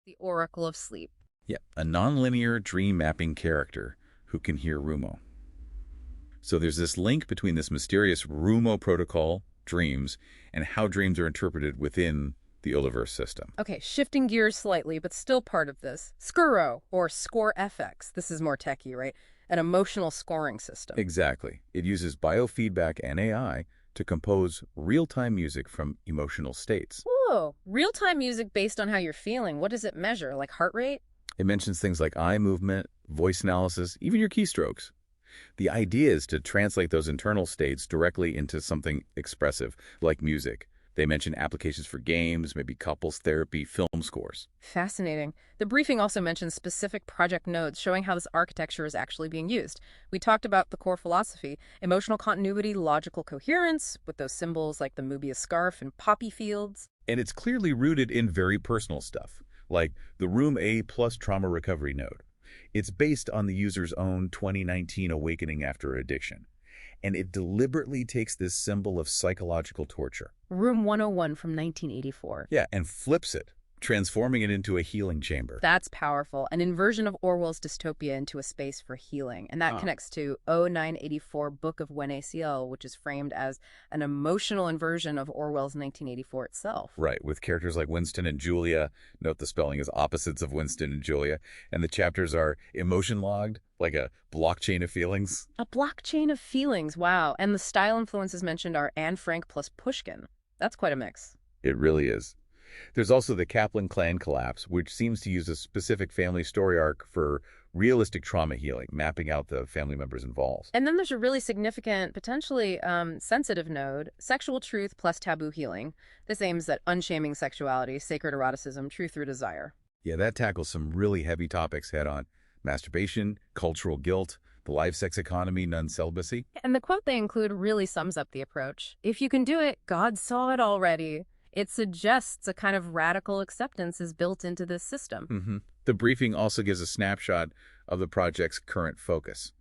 The Oracle of Sleep. Yeah, a nonlinear dream mapping character who can hear Rumo. So there's this link between this mysterious Rumo protocol, dreams, and how dreams are interpreted within the Ullaverse system. Okay, shifting gears slightly, but still part of this. Skuro, or Score FX. This is more techie, right? An emotional scoring system. Exactly. It uses biofeedback and AI to compose real-time music from emotional states. Whoa, real-time music based on how you're feeling. What does it measure, like heart rate? It mentions things like eye movement, voice analysis, even your keystrokes. The idea is to translate those internal states directly into something expressive, like music. They mention applications for games, maybe couples therapy, film scores. Fascinating. The briefing also mentions specific project nodes showing how this architecture is actually being used. We talked about the core philosophy, emotional continuity, logical coherence, with those symbols like the Mobius scarf and poppy fields. And it's clearly rooted in very personal stuff, like the Room A plus trauma recovery node. It's based on the user's own 2019 awakening after addiction. And it deliberately takes this symbol of psychological torture. Room 101 from 1984. Yeah, and flips it, transforming it into a healing chamber. That's powerful. An inversion of Orwell's dystopia into a space for healing. And that connects to 0984 Book of When ACL, which is framed as an emotional inversion of Orwell's 1984 itself. Right, with characters like Winston and Julia. Note the spelling is opposites of Winston and Julia. And the chapters are emotion logged, like a blockchain of feelings. A blockchain of feelings, wow. And the style influences mentioned are Anne Frank plus Pushkin. That's quite a mix. It really is. There's also the Kaplan clan collapse, which seems to use a specific family story arc for realistic trauma healing, mapping out the family members involved. And then there's a really significant, potentially sensitive node, sexual truth plus taboo healing. This aims at unshaming sexuality, sacred eroticism, truth through desire. Yeah, that tackles some really heavy topics head-on. Masturbation, cultural guilt, the live-sex economy, nun-celibacy. And the quote they include really sums up the approach. If you can do it, God saw it already. It suggests a kind of radical acceptance is built into this system. The briefing also gives a snapshot of the project's current focus.